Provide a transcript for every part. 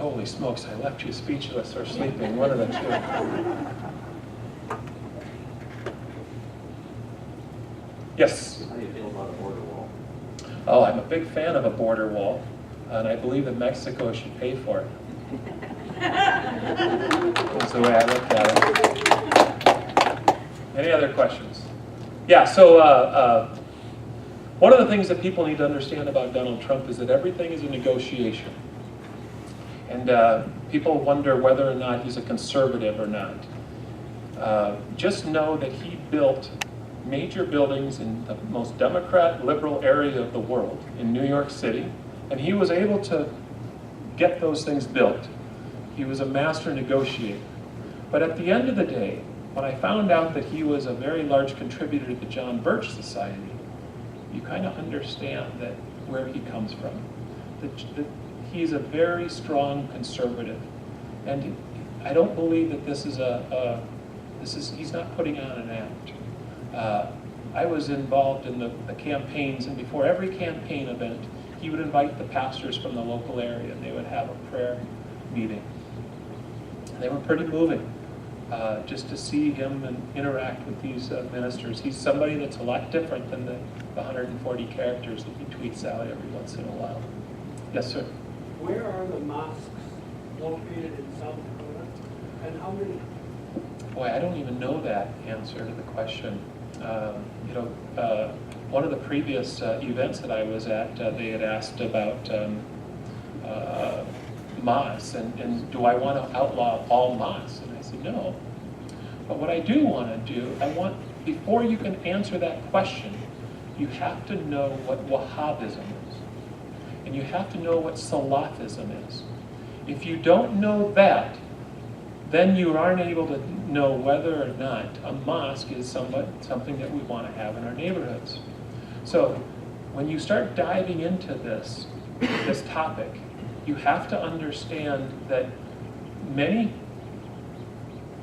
Holy smokes, I left you speechless or sleeping, one of the two. Yes? How do you feel about a border wall? Oh, I'm a big fan of a border wall, and I believe that Mexico should pay for it. That's the way I look at it. Any other questions? Yeah, so one of the things that people need to understand about Donald Trump is that everything is a negotiation. And people wonder whether or not he's a conservative or not. Just know that he built major buildings in the most Democrat, liberal area of the world, in New York City, and he was able to get those things built. He was a master negotiator. But at the end of the day, when I found out that he was a very large contributor to the John Birch Society, you kind of understand that where he comes from. He's a very strong conservative, and I don't believe that this is he's not putting on an act. I was involved in the campaigns, and before every campaign event, he would invite the pastors from the local area, and they would have a prayer meeting. They were pretty moving, just to see him and interact with these ministers. He's somebody that's a lot different than the 140 characters that he tweets out every once in a while. Yes, sir? Where are the mosques located in South Dakota, and how many? Boy, I don't even know that answer to the question. One of the previous events that I was at, they had asked about mosques, and do I want to outlaw all mosques? And I said, no. But what I do want to do, before you can answer that question, you have to know what Wahhabism is. And you have to know what Salafism is. If you don't know that, then you aren't able to know whether or not a mosque is something that we want to have in our neighborhoods. So when you start diving into this topic, you have to understand that many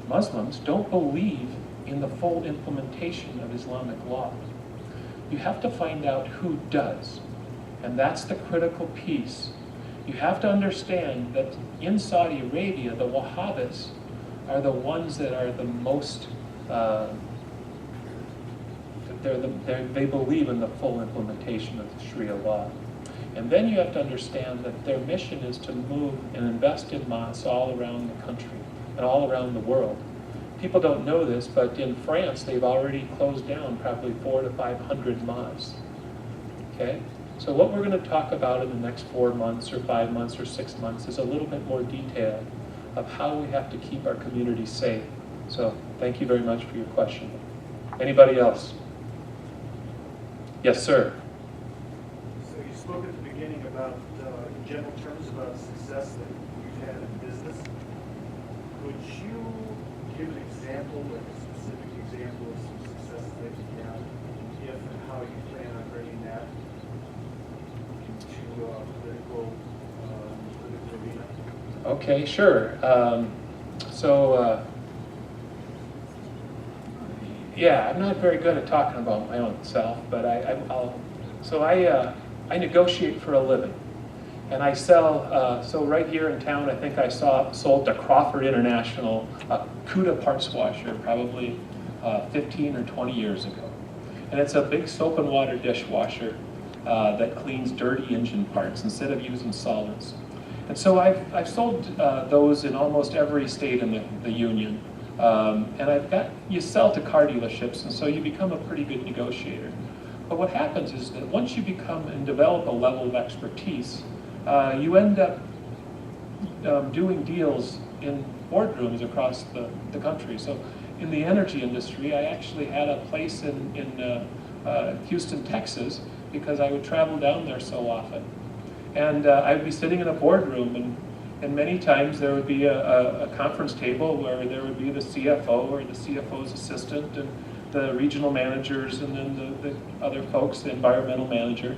Muslims don't believe in the full implementation of Islamic law. You have to find out who does, and that's the critical piece. You have to understand that in Saudi Arabia, the Wahhabis are the ones that are the most, they believe in the full implementation of the Sharia law. And then you have to understand that their mission is to move and invest in mosques all around the country and all around the world. People don't know this, but in France, they've already closed down probably 400 to 500 mosques. Okay? So what we're going to talk about in the next 4 months or 5 months or 6 months is a little bit more detail of how we have to keep our community safe. So thank you very much for your question. Anybody else? Yes, sir. So you spoke at the beginning about, in general terms, about success that you've had in business. Would you give an example, like a specific example of some success that you've had, if and how you plan on bringing that into political arena? Okay, sure. Yeah, I'm not very good at talking about my own self, but I negotiate for a living, and I sell. So right here in town, I think I sold to Crawford International a Cuda parts washer probably 15 or 20 years ago, and it's a big soap and water dishwasher that cleans dirty engine parts instead of using solvents. And so I've sold those in almost every state in the union. And you sell to car dealerships, and so you become a pretty good negotiator. But what happens is that once you become and develop a level of expertise, you end up doing deals in boardrooms across the country. So in the energy industry, I actually had a place in Houston, Texas, because I would travel down there so often. And I would be sitting in a boardroom, and many times there would be a conference table where there would be the CFO or the CFO's assistant and the regional managers and then the other folks, the environmental manager.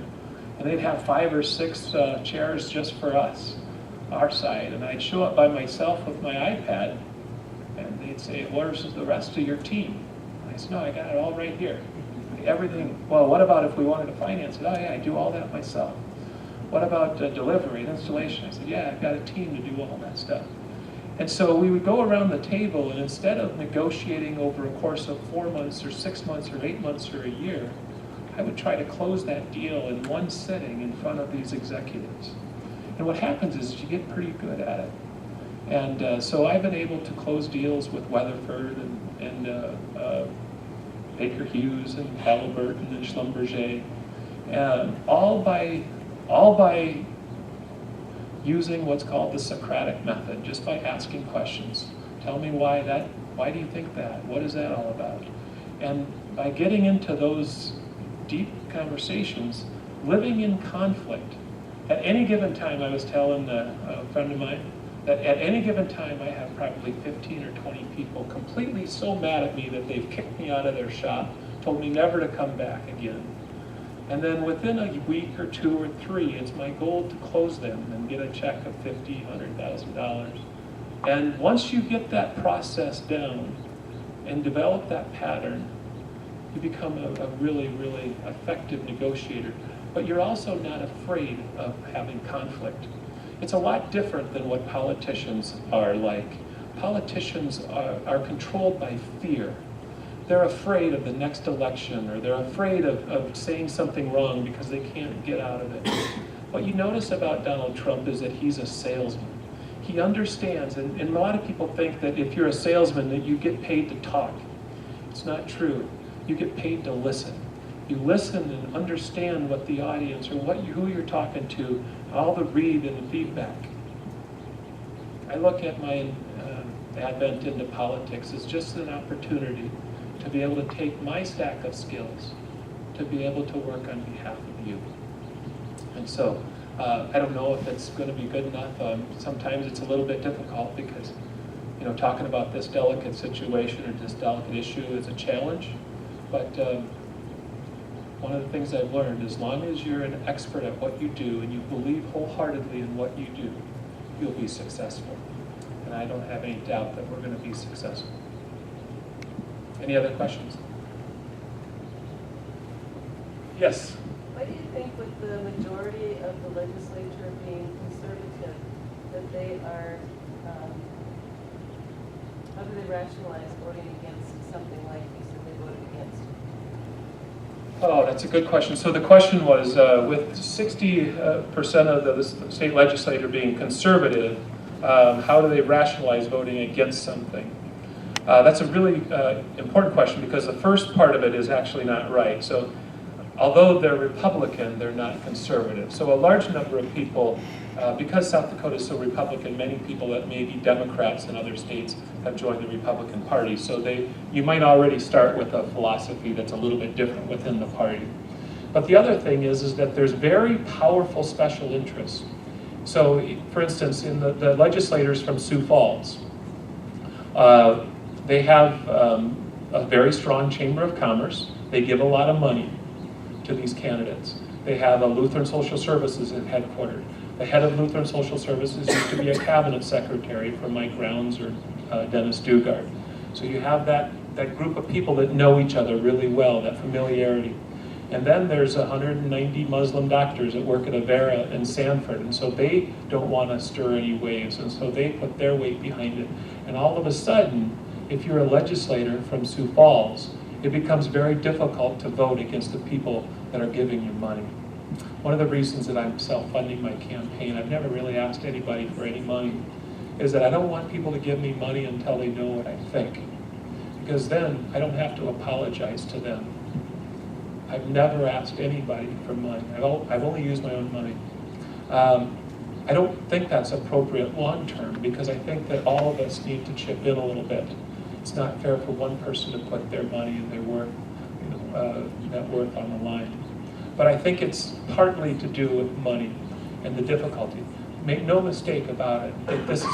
And they'd have 5 or 6 chairs just for us, our side. And I'd show up by myself with my iPad, and they'd say, "Where's the rest of your team?" And I said, "No, I got it all right here. Everything." "Well, what about if we wanted to finance it?" "Oh yeah, I do all that myself." What about delivery and installation? I said, yeah, I've got a team to do all that stuff. And so we would go around the table, and instead of negotiating over a course of 4 months or 6 months or 8 months or a year, I would try to close that deal in one sitting in front of these executives. And what happens is you get pretty good at it. And so I've been able to close deals with Weatherford and Baker Hughes and Halliburton and Schlumberger, all by using what's called the Socratic method, just by asking questions. Tell me why do you think that? What is that all about? And by getting into those deep conversations, living in conflict, at any given time, I was telling a friend of mine, that at any given time I have probably 15 or 20 people completely so mad at me that they've kicked me out of their shop, told me never to come back again. And then within a week or 2 or 3, it's my goal to close them and get a check of $50,000, $100,000. And once you get that process down and develop that pattern, you become a really, really effective negotiator. But you're also not afraid of having conflict. It's a lot different than what politicians are like. Politicians are controlled by fear. They're afraid of the next election, or they're afraid of saying something wrong because they can't get out of it. What you notice about Donald Trump is that he's a salesman. He understands, and a lot of people think that if you're a salesman that you get paid to talk. It's not true. You get paid to listen. You listen and understand what the audience, or who you're talking to, all the read and the feedback. I look at my advent into politics as just an opportunity to be able to take my stack of skills to be able to work on behalf of you. And so I don't know if it's going to be good enough. Sometimes it's a little bit difficult because, talking about this delicate situation or this delicate issue is a challenge. But one of the things I've learned, as long as you're an expert at what you do and you believe wholeheartedly in what you do, you'll be successful. And I don't have any doubt that we're going to be successful. Any other questions? Yes? Why do you think with the majority of the legislature being conservative, that they are, how do they rationalize voting against something like you said they voted against? Oh, that's a good question. So the question was, with 60% of the state legislature being conservative, how do they rationalize voting against something? That's a really important question, because the first part of it is actually not right. So although they're Republican, they're not conservative. So a large number of people, because South Dakota is so Republican, many people that may be Democrats in other states have joined the Republican Party. So you might already start with a philosophy that's a little bit different within the party. But the other thing is that there's very powerful special interests. So for instance, in the legislators from Sioux Falls, they have a very strong Chamber of Commerce. They give a lot of money to these candidates. They have a Lutheran Social Services headquartered. The head of Lutheran Social Services used to be a cabinet secretary for Mike Rounds or Dennis Dugard. So you have that group of people that know each other really well, that familiarity. And then there's 190 Muslim doctors that work at Avera in Sanford, and so they don't want to stir any waves, and so they put their weight behind it. And all of a sudden, if you're a legislator from Sioux Falls, it becomes very difficult to vote against the people that are giving you money. One of the reasons that I'm self-funding my campaign, I've never really asked anybody for any money, is that I don't want people to give me money until they know what I think. Because then I don't have to apologize to them. I've never asked anybody for money. I've only used my own money. I don't think that's appropriate long-term, because I think that all of us need to chip in a little bit. It's not fair for one person to put their money and their worth, net worth on the line. But I think it's partly to do with money and the difficulty. Make no mistake about it, that this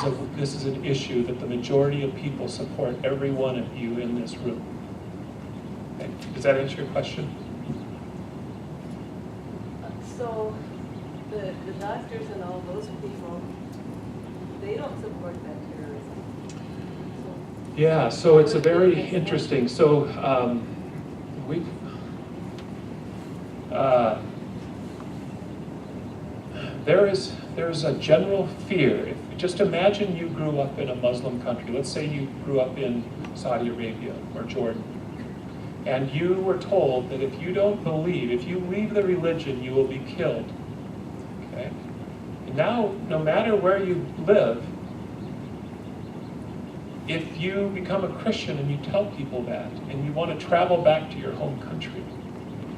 is an issue that the majority of people support every one of you in this room. Okay. Does that answer your question? So the doctors and all those people, they don't support that terrorism. Yeah, so it's a very interesting, so there's a general fear. Just imagine you grew up in a Muslim country. Let's say you grew up in Saudi Arabia or Jordan. And you were told that if you don't believe, if you leave the religion, you will be killed. Okay? And now, no matter where you live, if you become a Christian and you tell people that, and you want to travel back to your home country,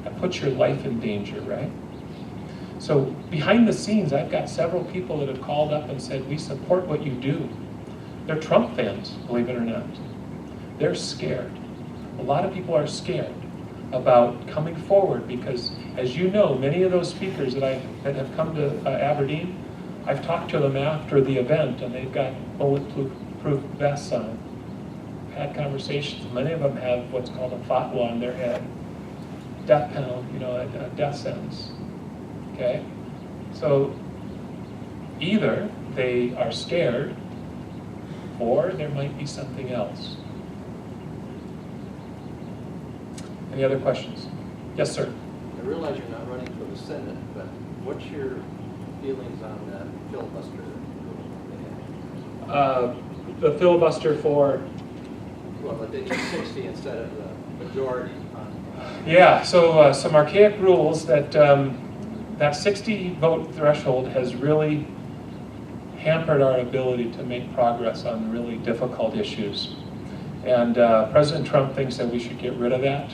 that puts your life in danger, right? So behind the scenes, I've got several people that have called up and said, we support what you do. They're Trump fans, believe it or not. They're scared. A lot of people are scared about coming forward because, as you know, many of those speakers that have come to Aberdeen, I've talked to them after the event and they've got bulletproof vests on. I've had conversations. Many of them have what's called a fatwa on their head. Death penalty, a death sentence. Okay? So either they are scared or there might be something else. Any other questions? Yes, sir. I realize you're not running for the Senate, but what's your feelings on that filibuster? The filibuster for? Well, that they need 60 instead of the majority on. Yeah, so some archaic rules that that 60 vote threshold has really hampered our ability to make progress on really difficult issues. And President Trump thinks that we should get rid of that.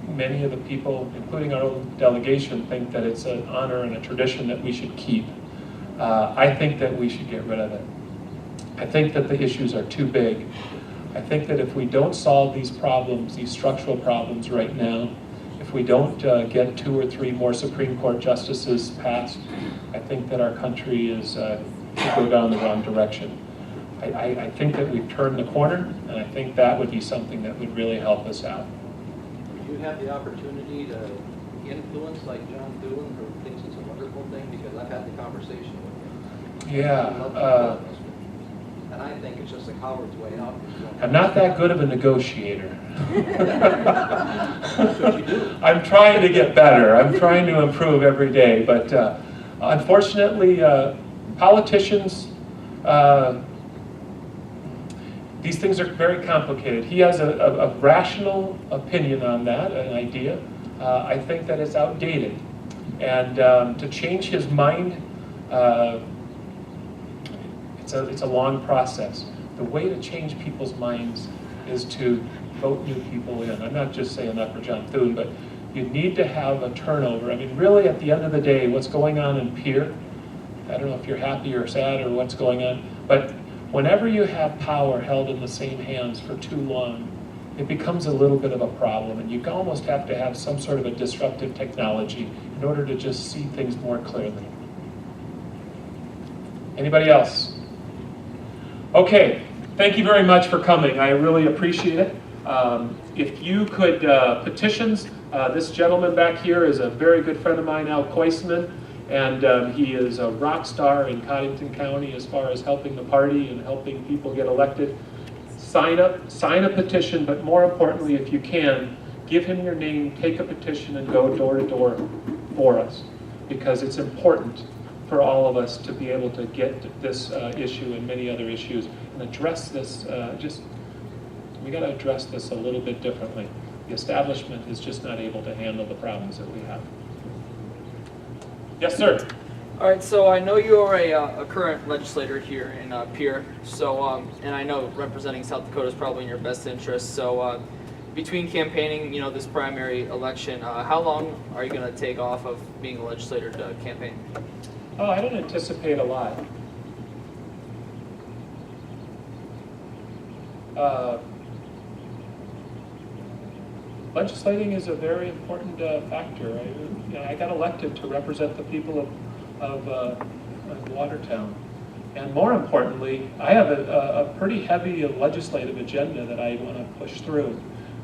Many of the people, including our own delegation, think that it's an honor and a tradition that we should keep. I think that we should get rid of it. I think that the issues are too big. I think that if we don't solve these problems, these structural problems right now, if we don't get 2 or 3 more Supreme Court justices passed, I think that our country is to go down the wrong direction. I think that we've turned the corner, and I think that would be something that would really help us out. Do you have the opportunity to influence like John Doolan, who thinks it's a wonderful thing? Because I've had the conversation with him. Yeah. And I think it's just a coward's way out. I'm not that good of a negotiator. That's what you do. I'm trying to get better. I'm trying to improve every day. But unfortunately, politicians, these things are very complicated. He has a rational opinion on that, an idea. I think that it's outdated. And to change his mind, it's a long process. The way to change people's minds is to vote new people in. I'm not just saying that for John Thune, but you need to have a turnover. I mean, really, at the end of the day, what's going on in Pierre, I don't know if you're happy or sad or what's going on, but whenever you have power held in the same hands for too long, it becomes a little bit of a problem, and you almost have to have some sort of a disruptive technology in order to just see things more clearly. Anybody else? Okay, thank you very much for coming. I really appreciate it. If you could, petitions, this gentleman back here is a very good friend of mine, Al Koisman, and he is a rock star in Cottington County as far as helping the party and helping people get elected. Sign a petition, but more importantly, if you can, give him your name, take a petition, and go door to door for us, because it's important for all of us to be able to get this issue and many other issues and address this. We got to address this a little bit differently. The establishment is just not able to handle the problems that we have. Yes, sir. All right, so I know you are a current legislator here in Pierre, so and I know representing South Dakota is probably in your best interest. So between campaigning, this primary election, how long are you going to take off of being a legislator to campaign? Oh, I don't anticipate a lot. Legislating is a very important factor. I got elected to represent the people of Watertown. And more importantly, I have a pretty heavy legislative agenda that I want to push through.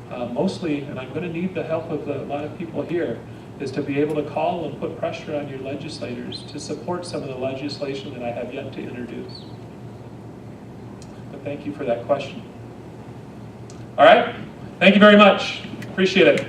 Mostly, and I'm going to need the help of a lot of people here, is to be able to call and put pressure on your legislators to support some of the legislation that I have yet to introduce. But thank you for that question. All right, thank you very much. Appreciate it.